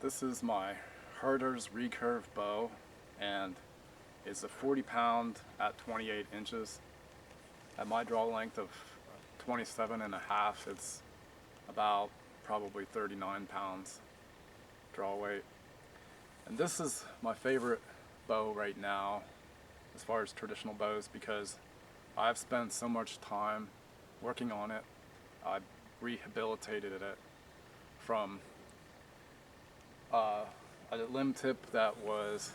This is my Herder's recurve bow, and it's a 40-pound at 28 inches. At my draw length of 27 and a half, it's about probably 39 pounds draw weight. And this is my favorite bow right now as far as traditional bows because I've spent so much time working on it. I rehabilitated it from a limb tip that was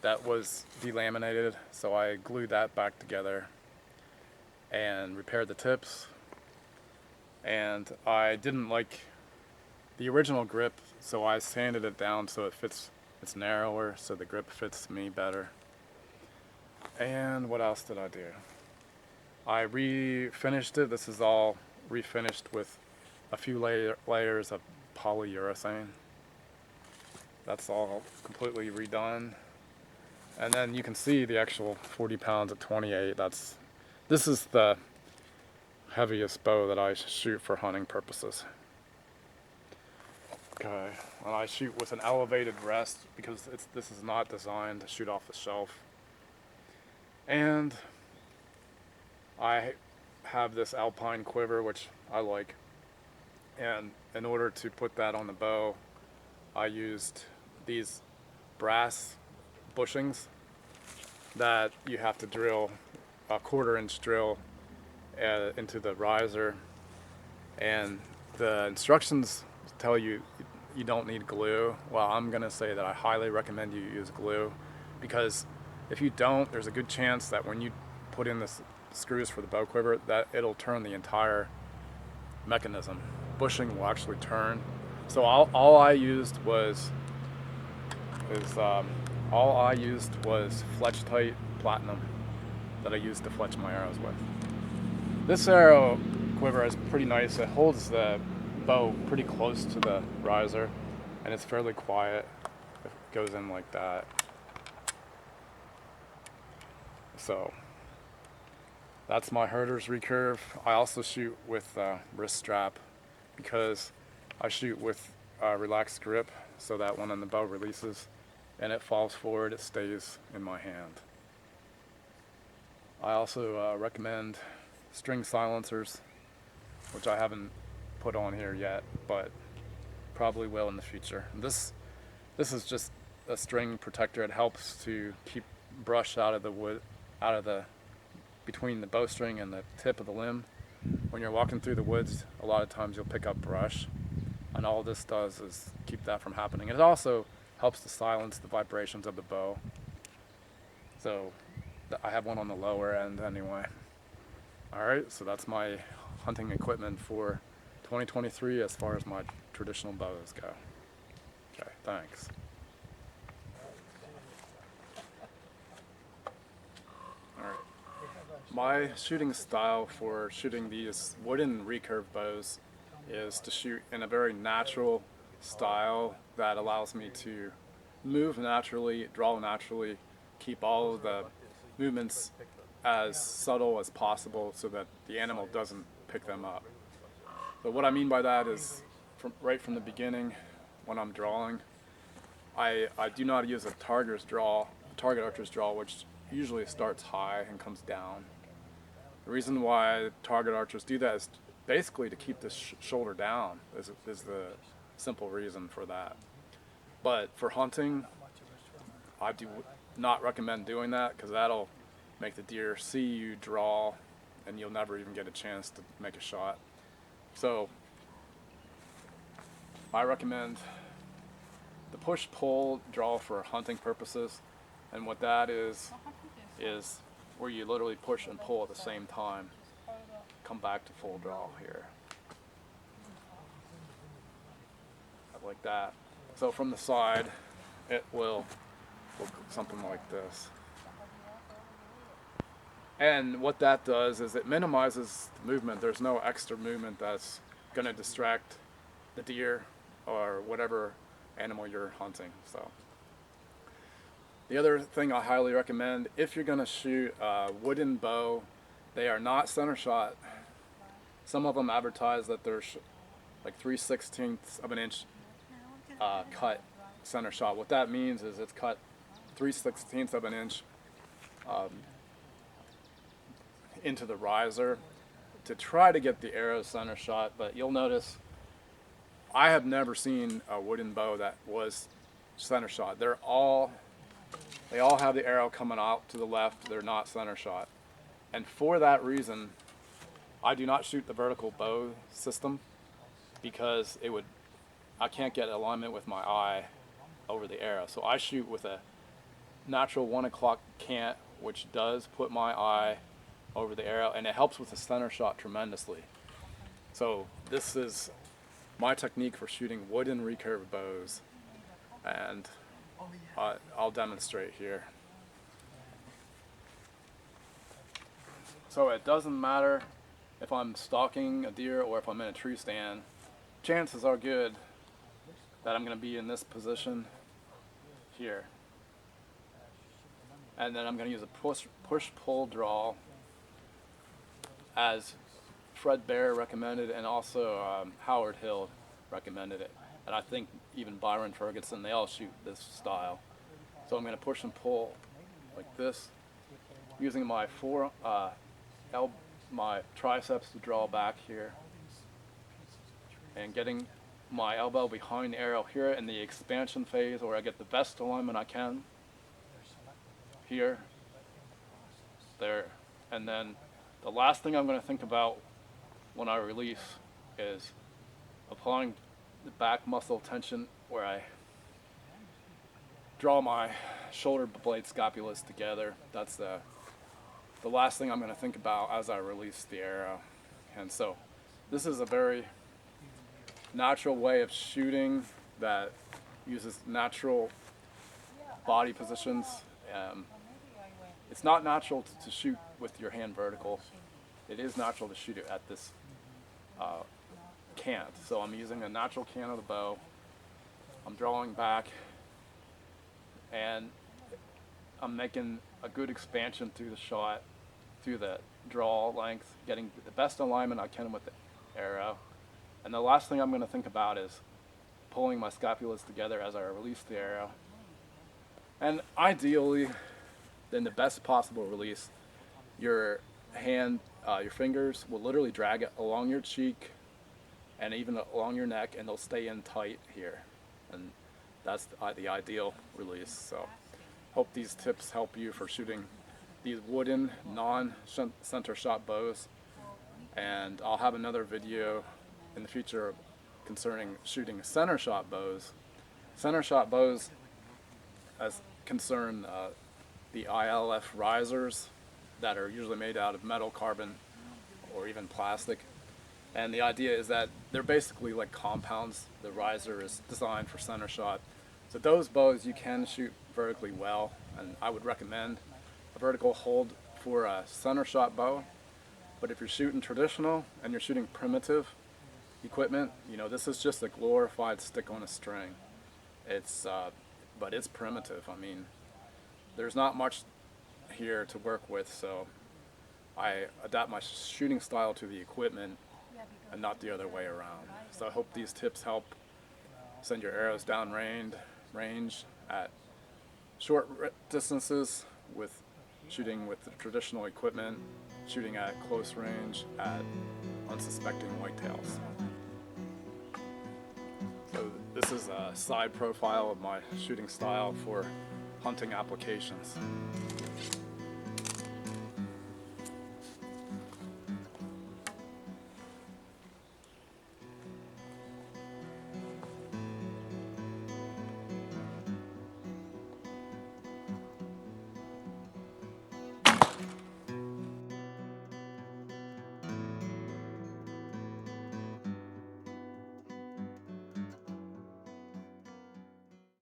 delaminated, so I glued that back together and repaired the tips. And I didn't like the original grip, so I sanded it down so it's narrower, so the grip fits me better. And what else did I do? I refinished it. This is all refinished with a few layers of polyurethane. That's all completely redone. And then you can see the actual 40 pounds at 28. This is the heaviest bow that I shoot for hunting purposes. Okay, and I shoot with an elevated rest because this is not designed to shoot off the shelf. And I have this alpine quiver, which I like. And in order to put that on the bow, I used these brass bushings that you have to drill a 1/4-inch drill into the riser, and the instructions tell you you don't need glue. Well, I'm gonna say that I highly recommend you use glue, because if you don't, there's a good chance that when you put in the screws for the bow quiver, that it'll turn the entire mechanism. Bushing will actually turn. So all I used was Fletch Tight Platinum that I used to fletch my arrows with. This arrow quiver is pretty nice. It holds the bow pretty close to the riser, and it's fairly quiet. It goes in like that. So that's my Herder's recurve. I also shoot with wrist strap because I shoot with relaxed grip, so that when the bow releases and it falls forward, it stays in my hand. I also recommend string silencers, which I haven't put on here yet, but probably will in the future. This is just a string protector. It helps to keep brush out of the wood, between the bowstring and the tip of the limb. When you're walking through the woods, a lot of times you'll pick up brush, and all this does is keep that from happening. It also helps to silence the vibrations of the bow. So I have one on the lower end anyway. Alright, so that's my hunting equipment for 2023 as far as my traditional bows go. Okay, thanks. Alright. My shooting style for shooting these wooden recurve bows is to shoot in a very natural style that allows me to move naturally, draw naturally, keep all of the movements as subtle as possible so that the animal doesn't pick them up. But what I mean by that is right from the beginning, when I'm drawing, I do not use a target archer's draw, which usually starts high and comes down. The reason why target archers do that is basically to keep the shoulder down, is the simple reason for that. But for hunting, I do not recommend doing that, because that'll make the deer see you draw and you'll never even get a chance to make a shot. So I recommend the push-pull draw for hunting purposes, and what that is where you literally push and pull at the same time. Come back to full draw here. Like that. So from the side, it will look something like this. And what that does is it minimizes the movement. There's no extra movement that's going to distract the deer or whatever animal you're hunting. So the other thing I highly recommend, if you're going to shoot a wooden bow, they are not center shot. Some of them advertise that they're like 3/16 of an inch cut center shot. What that means is it's cut 3/16 of an inch into the riser to try to get the arrow center shot. But you'll notice I have never seen a wooden bow that was center shot. They all have the arrow coming out to the left. They're not center shot. And for that reason, I do not shoot the vertical bow system because I can't get alignment with my eye over the arrow. So I shoot with a natural 1 o'clock cant, which does put my eye over the arrow, and it helps with the center shot tremendously. So this is my technique for shooting wooden recurve bows, and I'll demonstrate here. So it doesn't matter if I'm stalking a deer or if I'm in a tree stand, chances are good that I'm going to be in this position here. And then I'm going to use a push-pull draw as Fred Bear recommended, and also Howard Hill recommended it. And I think even Byron Ferguson, they all shoot this style. So I'm going to push and pull like this, using my my triceps to draw back here, and getting my elbow behind the arrow here in the expansion phase where I get the best alignment I can. Here, there, and then the last thing I'm going to think about when I release is applying the back muscle tension where I draw my shoulder blade scapulas together. That's the last thing I'm going to think about as I release the arrow. And so this is a very natural way of shooting that uses natural body positions. It's not natural to shoot with your hand vertical. It is natural to shoot it at this cant. So I'm using a natural cant of the bow. I'm drawing back, and I'm making a good expansion through the shot, through the draw length, getting the best alignment I can with the arrow. And the last thing I'm going to think about is pulling my scapulas together as I release the arrow. And ideally, in the best possible release, your hand, your fingers will literally drag it along your cheek and even along your neck, and they'll stay in tight here. And that's the ideal release. So hope these tips help you for shooting these wooden non-center shot bows. And I'll have another video in the future concerning shooting center shot bows. Center shot bows concern the ILF risers that are usually made out of metal, carbon, or even plastic. And the idea is that they're basically like compounds. The riser is designed for center shot. So those bows you can shoot vertically well, and I would recommend a vertical hold for a center shot bow. But if you're shooting traditional and you're shooting primitive equipment, you know, this is just a glorified stick on a string. But it's primitive. I mean, there's not much here to work with, so I adapt my shooting style to the equipment and not the other way around. So I hope these tips help send your arrows down range at short distances with shooting with the traditional equipment, shooting at close range at unsuspecting whitetails. So this is a side profile of my shooting style for hunting applications.